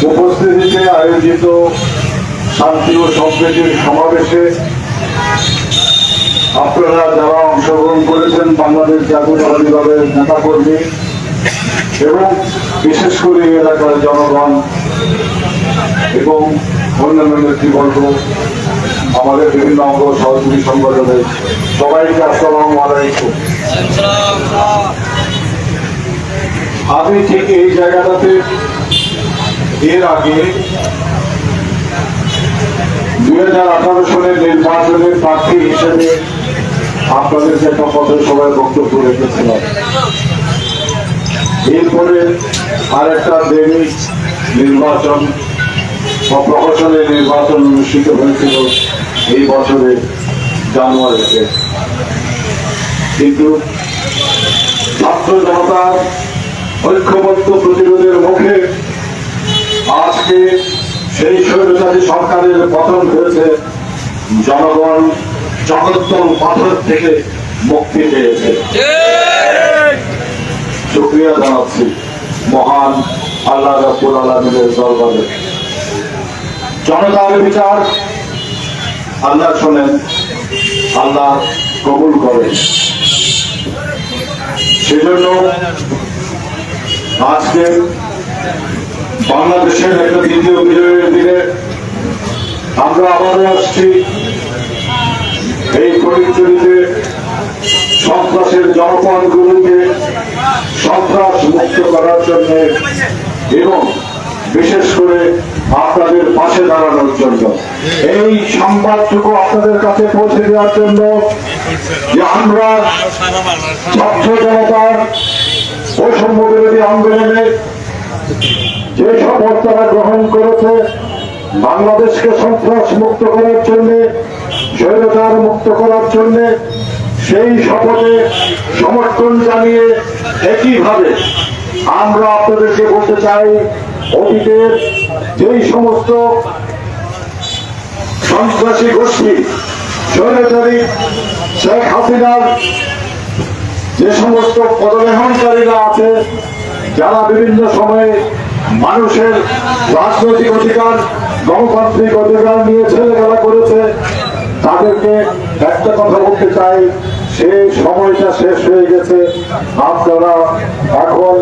উপস্থিতিতে আয়োজিত শান্তি ও সম্প্রীতির সমাবেশে আপনারা যারা অংশগ্রহণ করেছেন, বাংলাদেশ জাতীয়তাবাদী দলের নেতাকর্মী এবং বিশেষ করে এলাকার জনগণ এবং অন্যান্য নেতৃবর্গ, আমাদের বিভিন্ন অঙ্গ সহযোগী সংগঠনের সবাইকে আসসালামু আলাইকুম। আমি ঠিক এই জায়গাটাতে এর আগে 2018 সালের নির্বাচনের প্রার্থী হিসেবে আপনাদেরকে একটা পথের সভায় বক্তব্য রেখেছিলাম। এরপরে আর একটা দৈনিক নির্বাচন বা প্রহসনের নির্বাচন অনুষ্ঠিত হয়েছিল এই বছরের জানুয়ারিতে, কিন্তু ছাত্র জনতার ঐক্যবদ্ধ প্রতিরোধের মুখে আজকে সেই স্বৈরাচারী সরকারের পতন হয়েছে। জনগণ জগদ্দল পাথর থেকে মুক্তি পেয়েছে। শুকরিয়া জানাচ্ছি মহান আল্লাহ রাব্বুল আলামিনের দরবারে। জনতার বিচার আল্লাহ শোনেন, আল্লাহ কবুল করেন। সেজন্য আজকে বাংলাদেশের একটা দ্বিতীয় বিজয়ের দিনে আমরা আবারও আসছি এই ফটিকছড়িতে সন্ত্রাসের জনপদগুলোকে সন্ত্রাস মুক্ত করার জন্য এবং বিশেষ করে আপনাদের পাশে দাঁড়ানোর জন্য। এই সংবাদটুকু আপনাদের কাছে পৌঁছে দেওয়ার জন্য যে আমরা ছাত্র জনতার বৈষম্য বিরোধী আন্দোলনে যে শপথ তারা গ্রহণ করেছে, বাংলাদেশকে সন্ত্রাস মুক্ত করার জন্য, স্বৈরাচার মুক্ত করার জন্য, সেই শপথে সমর্থন জানিয়ে একইভাবে আমরা আপনাদেরকে বলতে চাই, অতীতের যেই সমস্ত সন্ত্রাসী গোষ্ঠী, স্বৈরাচারী শেখ হাসিনার যে সমস্ত পদলেহনকারীরা আছে, যারা বিভিন্ন সময়ে মানুষের রাজনৈতিক অধিকার, গণতান্ত্রিক অধিকার নিয়ে ছেলেখেলা করেছে, তাদেরকে একটা কথা বলতে চাই, সেই সময়টা শেষ হয়ে গেছে। আপনারা এখন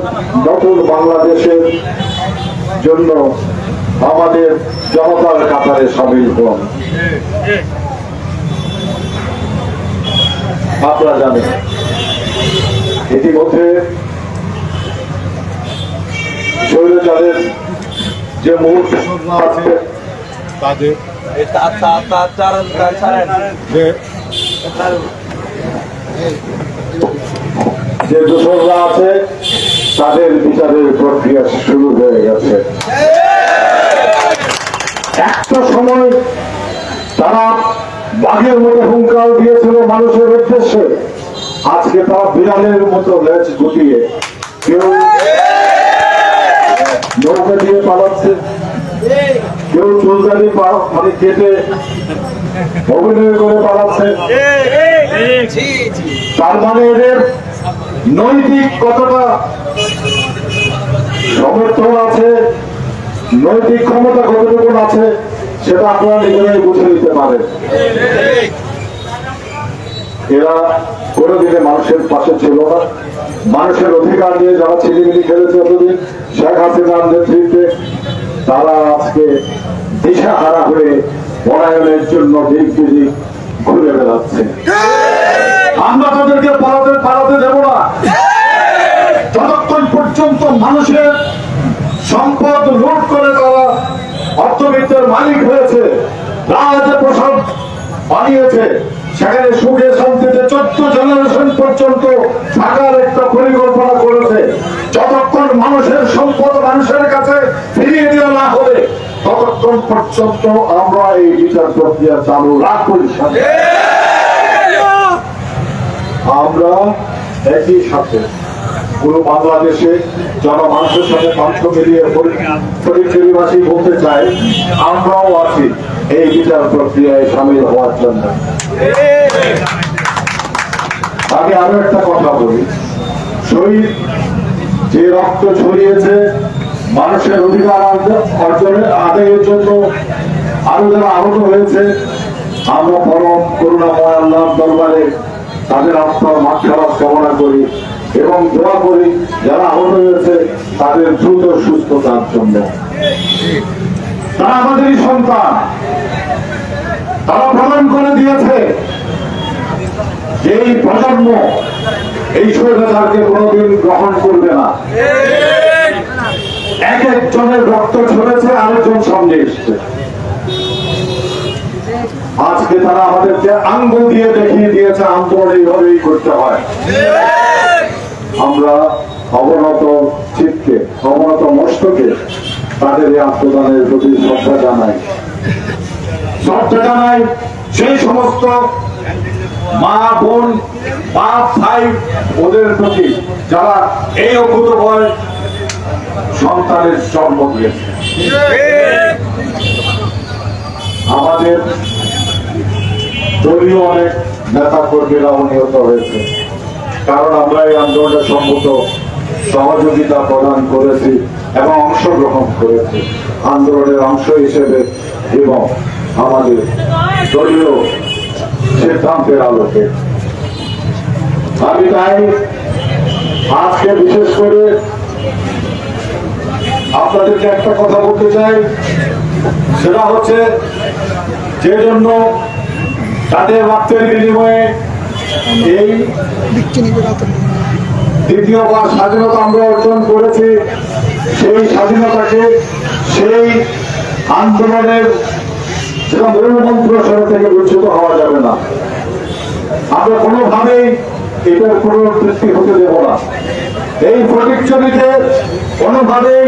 নতুন বাংলাদেশের জন্য আমাদের জনতার কাতারে সামিল হন। আপনারা জানেন ইতিমধ্যে স্বৈরাচারের যে মুহূর্তে তাদের যে দোষররা আছে তাদের বিচারের প্রক্রিয়া শুরু হয়ে গেছে। একটা সময় তারা বাঘের মতো হুঙ্কার দিয়েছিল মানুষের উদ্দেশ্যে, আজকে তারা বিড়ালের মতো লেজ গুটিয়ে কেউ নৌকা দিয়ে পালাচ্ছে, কেউ চুলদারি মানে কেটে অভিনয় করে পালাচ্ছে। তার মানে এদের নৈতিক কতটা সমর্থন আছে, নৈতিক ক্ষমতা কতটুকু আছে, সেটা আপনারা নিজেরাই বুঝে নিতে পারেন। এরা কোনোদিনে মানুষের পাশে ছিল না। মানুষের অধিকার নিয়ে যারা ছিলিমিলি খেলেছে এতদিন শেখ হাসিনার নেতৃত্বে, তারা আজকে দিশাহারা হয়ে পলায়নের জন্য দিক বিদিক ঘুরে বেড়াচ্ছে। আমরা তাদেরকে পালাতে দেব না যতক্ষণ পর্যন্ত মানুষের সম্পদ লুট করে তারা অর্থবিত্তের মালিক হয়েছে, রাজপ্রাসাদ বানিয়েছে, সেখানে সুখে শান্তিতে 14 জেনারেশন পর্যন্ত থাকার একটা পরিকল্পনা করেছে। যতক্ষণ মানুষের সম্পদ মানুষের কাছে ফিরিয়ে দেওয়া না হবে, ততক্ষণ পর্যন্ত আমরা এই বিচার প্রক্রিয়া চালু রাখবো। আমরা একই সাথে পুরো বাংলাদেশে জনমানুষের সাথে কণ্ঠ মিলিয়ে ফটিকছড়িবাসী বলতে চাই, আমরাও আছি এই বিচার প্রক্রিয়ায় সামিল হওয়ার জন্য। আগে আরো একটা কথা বলি, শহীদ যে রক্ত ছড়িয়েছে মানুষের অধিকার অর্জনের আদায়ের জন্য, আরো যারা আহত হয়েছে, আমরা পরম করুণাময় আল্লাহর দরবারে তাদের আত্মার মাগফিরাত কামনা করি এবং দোয়া করি যারা আহত হয়েছে তাদের দ্রুত সুস্থতার জন্য। তারা আমাদেরই সন্তান, তারা প্রমাণ করে দিয়েছে যে এই প্রজন্ম এই স্বৈরাচারকে কোনোদিন গ্রহণ করবে না। এক একজনের রক্ত ঝরেছে, আরেকজন সামনে এসছে। আজকে তারা আমাদেরকে আঙ্গুল দিয়ে দেখিয়ে দিয়েছে আন্দোলন এইভাবেই করতে হয়। আমরা অবনত চিত্তে, অবনত মস্তকে তাদের এই আত্মদানের প্রতি শ্রদ্ধা জানাই। সেই সমস্ত মা বোন, বাপ ভাই, ওদের প্রতি যারা এই অকুতোভয় সন্তানের জন্ম দিয়েছে। আমাদের দলীয় অনেক নেতা কর্মীরাও নিহত হয়েছে, কারণ আমরা এই আন্দোলনের সম্মত সহযোগিতা প্রদান করেছি এবং অংশগ্রহণ করেছি আন্দোলনের অংশ হিসেবে এবং আমাদের দলীয় সিদ্ধান্তের আলোকে। আমি তাই আজকে বিশেষ করে আপনাদেরকে একটা কথা বলতে চাই, সেটা হচ্ছে যে জন্য তাদের রক্তের বিনিময়ে এই দ্বিতীয়বার স্বাধীনতা আমরা অর্জন করেছি, সেই স্বাধীনতাকে, সেই আন্দোলনের যেটা মূল মন্ত্র সেটা থেকে বিচ্যুত হওয়া যাবে না। আমরা কোনোভাবেই এটার পুনরাবৃত্তি হতে দেব না। এই প্রতিচ্ছবিতে কোনোভাবেই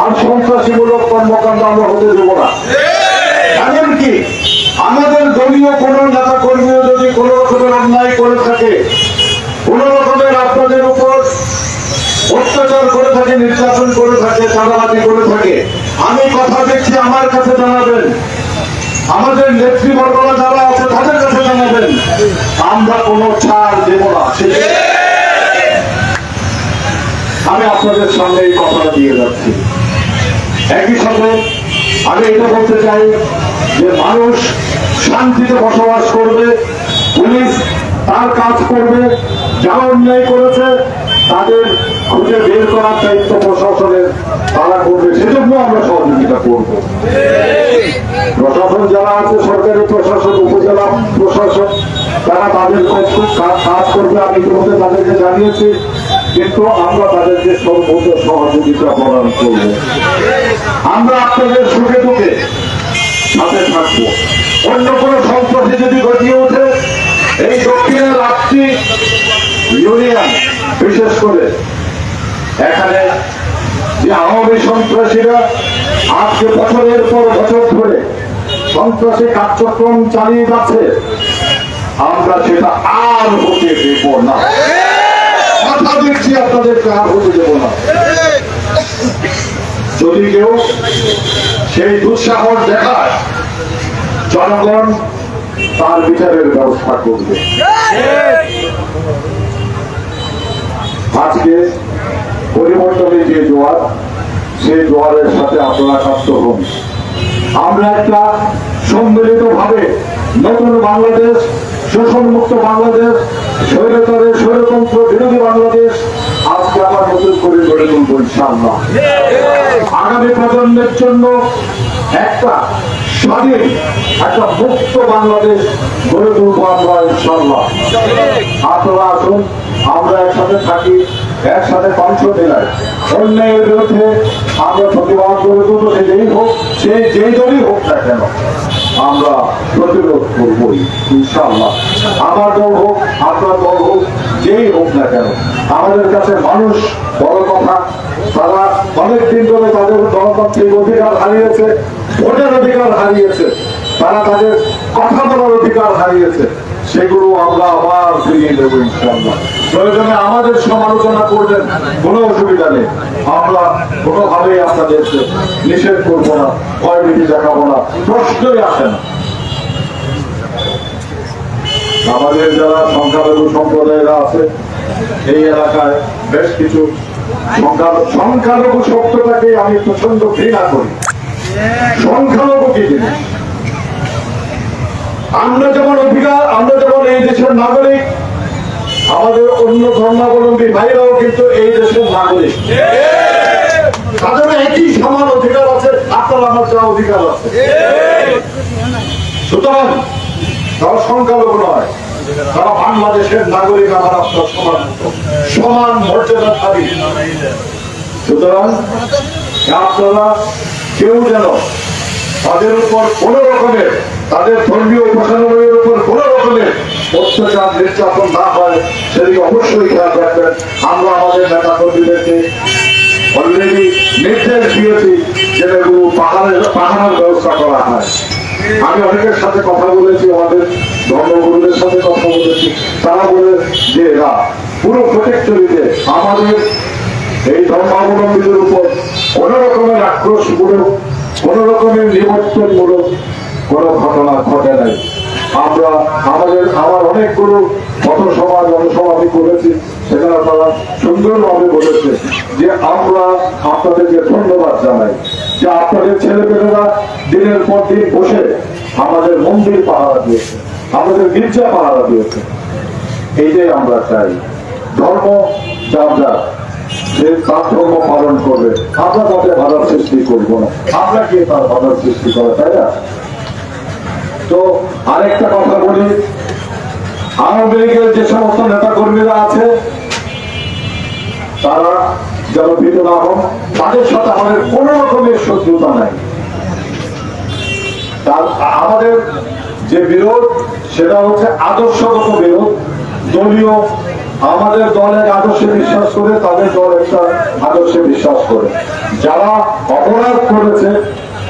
আর সন্ত্রাসীমূলক কর্মকাণ্ড আমরা হতে দেব না। এমনকি আমাদের দলীয় কোন নেতা কর্মীও যদি কোন রকমের অন্যায় করে থাকে, কোন রকমের আপনাদের উপর অত্যাচার করে থাকে, নির্যাতন করে থাকে, চাঁদাবাজি করে থাকে, আমি কথা দিচ্ছি আমার কাছে জানাবেন, আমাদের নেতৃবর্গরা যারা আছে তাদের কাছে জানাবেন, আমরা কোনো ছাড় দেব না। আমি আপনাদের সামনে এই কথাটা দিয়ে যাচ্ছি। একই সাথে আমি এটা বলতে চাই যে মানুষ শান্তিতে বসবাস করবে, পুলিশ তার কাজ করবে, যারা অন্যায় করেছে তাদের খুঁজে বের করার দায়িত্ব প্রশাসনের, তারা করবে, সেজন্য আমরা সহযোগিতা করব। প্রশাসন যারা আছে, সরকারি প্রশাসন, উপজেলা প্রশাসন, তারা তাদের কাজ করবে, আমি ইতিমধ্যে তাদেরকে জানিয়েছি, কিন্তু আমরা তাদেরকে সর্বোচ্চ সহযোগিতা প্রদান করব। আমরা আপনাদের সুখে দুঃখে সাথে থাকবো। অন্য কোন সন্ত্রাসী যদি গতিয়ে ওঠে, এই দক্ষিণের রাত্রি ইউনিয়ন বিশেষ করে এখানে যে আওয়ামী সন্ত্রাসীরা আজকে বছরের পর বছর ধরে সন্ত্রাসী কার্যক্রম চালিয়ে যাচ্ছে, আমরা সেটা আর হতে দেব না। কথা দিচ্ছি আপনাদেরকে, আর হতে দেব না। যদি কেউ সেই দুঃসাহস দেখায়, জনগণ তার বিচারের ব্যবস্থা করবে। আজকে পরিবর্তনের যে জোয়ার, সেই জোয়ারের সাথে আপনারা কাপ্ত হন। আমরা একটা সম্মিলিত ভাবে নতুন বাংলাদেশ, শোষণমুক্ত বাংলাদেশ, স্বৈরাচারের স্বৈরতন্ত্র বিরোধী বাংলাদেশ আজকে আবার নতুন করে গড়ে তুলব ইনশাআল্লাহ। আগামী প্রজন্মের জন্য একটা স্বাধীন, একটা মুক্ত বাংলাদেশ গড়ে তুলব আমরা ইনশাআল্লাহ। আপনারা আসুন, আমরা একসাথে থাকি, একসাথে কণ্ঠ মেলাই, অন্যায়ের বিরুদ্ধে আমরা প্রতিবাদ করে তুলব। সে যেই হোক, সে যেই দলই হোক না কেন, আমরা প্রতিরোধ করবই ইনশাআল্লাহ। আমার দল হোক, আপনার দল হোক, যেই হোক না কেন, আমাদের কাছে মানুষ বড় কথা। তারা অনেকদিন ধরে তাদের গণতান্ত্রিক অধিকার হারিয়েছে, ভোটের অধিকার হারিয়েছে, তারা তাদের কথা বলার অধিকার হারিয়েছে, সেগুলো আমরা আবার ফিরিয়ে দেবো ইনশাআল্লাহ। প্রয়োজনে আমাদের সমালোচনা করবেন, কোনো অসুবিধা নেই, আমরা কোনোভাবেই আপনাদেরকে নিষেধ করবো না, ভয়ভীতি দেখাবো না, প্রশ্নই আসে না। আমাদের যারা সংখ্যালঘু সম্প্রদায়েরা আছে এই এলাকায় বেশ কিছু সংখ্যালঘু শব্দটাকে আমি প্রচন্ড ঘৃণা করি। সংখ্যালঘু কি জিনিস? আমরা যেমন এই দেশের নাগরিক, আমাদের অন্য ধর্মাবলম্বী ভাইরাও কিন্তু এই দেশের নাগরিক। তাদের একই সমান অধিকার আছে, আপনার আমার যা অধিকার আছে। সুতরাং তারা সংখ্যালঘু নয়, তারা বাংলাদেশের নাগরিক, আমার আপনার সমান মর্যাদা দাবি। সুতরাং আপনারা কেউ যেন তাদের উপর কোন রকমের, তাদের ধর্মীয় উপাসনালয়ের উপর কোন রকমের অত্যাচার নির্যাতন না হয় সেদিকে অবশ্যই খেয়াল রাখবেন। আমরা আমাদের নেতা কর্মীদেরকে অলরেডি নির্দেশ দিয়েছি যে এগুলো পাহাড়ের ব্যবস্থা করা হয়। আমি অনেকের সাথে কথা বলেছি, আমাদের ধর্মগুরুদের সাথে কথা বলেছি, তারা বলে যে এরা পুরো প্রোটেক্টরিতে আমাদের এই ধর্মাবলম্বীদের উপর কোন রকমের আক্রোশমূলক, কোন রকমের নিবর্তনমূলক কোন ঘটনা ঘটে নাই। আমার অনেকগুলো পথসভা জনসমাধি করেছি, সেখানে তারা সুন্দরভাবে বলেছে যে আমরা আপনাদেরকে ধন্যবাদ জানাই যে আপনাদের ছেলেপেলেরা দিনের পর দিন বসে আমাদের মন্দির পাহারা দিয়েছে, আমাদের গির্জা পাহারা দিয়েছে। এইটাই আমরা চাই। ধর্ম যারা যে তার ধর্ম পালন করবে, আমরা তাতে বাধার সৃষ্টি করবো না। আমরা কি তার বাধার সৃষ্টি করে, তাই না? তো আরেকটা কথা বলি, আওয়ামী লীগের যে সমস্ত নেতা কর্মীরা আছে তারা যেন ভীত না হন, তাদের সাথে আমাদের কোন রকমের শত্রুতা নাই। আমাদের যে বিরোধ সেটা হচ্ছে আদর্শগত বিরোধ, দলীয়। আমাদের দল এক আদর্শে বিশ্বাস করে, তাদের দল একটা আদর্শে বিশ্বাস করে। যারা অপরাধ করেছে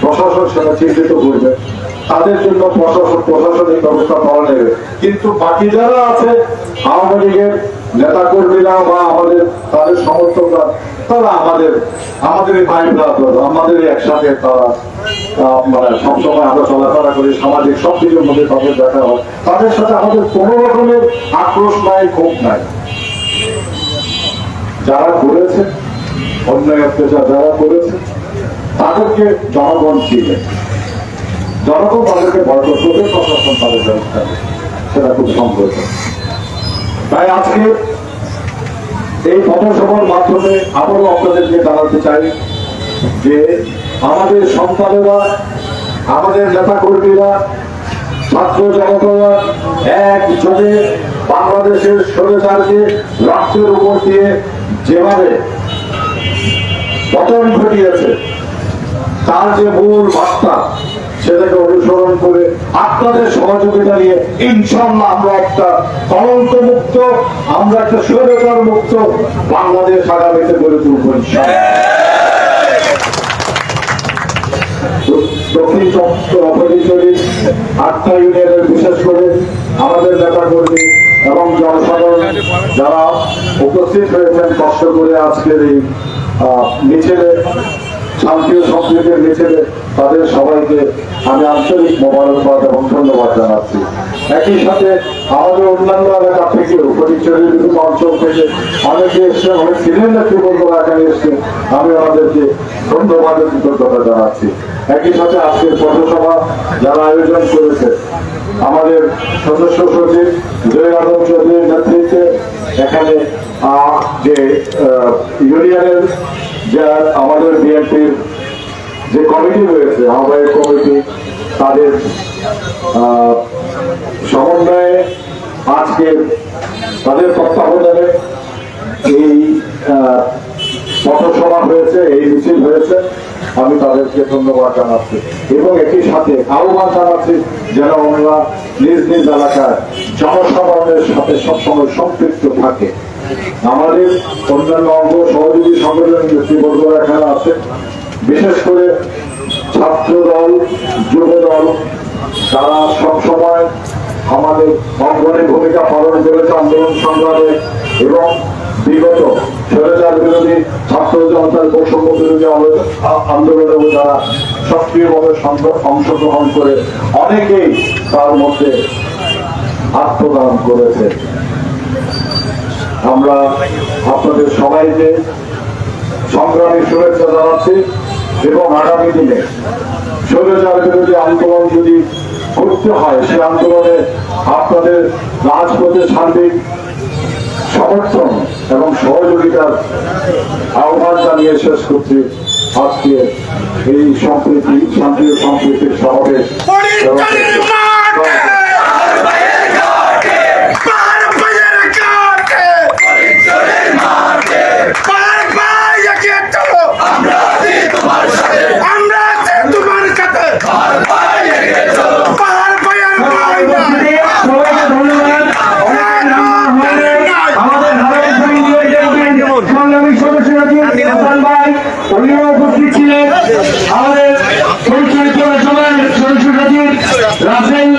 প্রশাসন সেটা চিহ্নিত করবে, তাদের জন্য প্রশাসনিক ব্যবস্থা করা নেবে। কিন্তু বাকি যারা আছে আওয়ামী লীগের নেতা কর্মীরা বা তাদের সমর্থকরা, তারা আমাদের ভাই ব্রাদার, আমাদের একসাথে তারা মানে সবসময় আমরা চলাফেরা করি, সামাজিক সব কিছুর মধ্যে তাদের দেখা হয়। তাদের সাথে আমাদের কোন রকমের আক্রোশ নাই, ক্ষোভ নাই। যারা করেছে অন্যায় অত্যাচার, যারা করেছে তাদেরকে জনগণ চিনে, জনগণ তাদেরকে ভয় করতে, প্রশাসন তাদের ব্যবস্থা সেটা খুব সম্ভব। তাই আজকে এই পথসভার মাধ্যমে আবারও আপনাদেরকে জানাতে চাই যে আমাদের সন্তানেরা, আমাদের নেতা কর্মীরা, ছাত্র জনতারা একযোগে বাংলাদেশের স্বৈরাচারকে রক্তের উপর দিয়ে যেভাবে পতন ঘটিয়েছে, তার যে মূল বার্তা সেটাকে অনুসরণ করে আপনাদের সহযোগিতা নিয়ে ইনশাআল্লাহ আমরা একটা কলঙ্ক মুক্ত, আমরা একটা স্বৈরাচার মুক্ত বাংলাদেশ আগামীতে গড়ে তুলব দক্ষিণ চট্টগ্রাম 8টা ইউনিয়নের বিশেষ করে আমাদের নেতা কর্মী এবং জনসাধারণ যারা উপস্থিত হয়েছেন কষ্ট করে আজকের এই মিছিলে, শান্তি ও সম্প্রীতির মিছিলে, তাদের সবাইকে আমি আন্তরিক মোবারকবাদ এবং ধন্যবাদ জানাচ্ছি। একই সাথে আমাদের অন্যান্য এলাকা থেকে ফটিকছড়ির বিভিন্ন অঞ্চল থেকে অনেকে এসছে, অনেক সিনিয়র নেতৃবৃন্দ এখানে এসছে, আমি ওনাদেরকে ধন্যবাদ ও কৃতজ্ঞতা জানাচ্ছি। একই সাথে আজকের পথসভা যারা আয়োজন করেছে, আমাদের সদস্য সচিব জয় আলম চৌধুরীর নেতৃত্বে এখানে যে ইউনিয়নের যে আমাদের বিএনপির যে কমিটি রয়েছে, আহ্বায়ক কমিটি, তাদের সমন্বয়ে আজকে তাদের তত্ত্বাবধানে এই পথসভা হয়েছে, এই মিছিল হয়েছে। আমি তাদেরকে ধন্যবাদ জানাচ্ছি এবং একই সাথে আহ্বান জানাচ্ছি যেন আমরা নিজ নিজ এলাকায় জনসাধারণের সাথে সবসময় সম্পৃক্ত থাকে। আমাদের অন্যান্য অঙ্গ সহযোগী সংগঠনের নেতৃবর্গ এখানে আছে, বিশেষ করে ছাত্র দল, যুব দল, তারা সবসময় আমাদের অঙ্গনে ভূমিকা পালন করেছে আন্দোলন সংগ্রামে এবং বিগত স্বৈরাচার বিরোধী ছাত্র জনতার বৈষম্য বিরোধী আন্দোলনেও যারা সক্রিয়ভাবে অংশগ্রহণ করে অনেকেই তার মধ্যে আত্মদান করেছে। আমরা আপনাদের সবাইকে সংগ্রামী শুভেচ্ছা জানাচ্ছি এবং আগামী দিনে স্বৈরাচার বিরোধী আন্দোলন যদি করতে হয়, সে আন্দোলনে আপনাদের রাজপথে সার্বিক সমর্থন এবং সহযোগিতার আহ্বান জানিয়ে শেষ করছি আজকে এই সম্প্রীতি শান্তি ও সম্প্রীতির সমাবেশ। সংগ্রামী সদস্য হাসান ভাই উনিও উপস্থিত ছিলেন, আমাদের পরিচয় সদস্য সচিব রাসেল।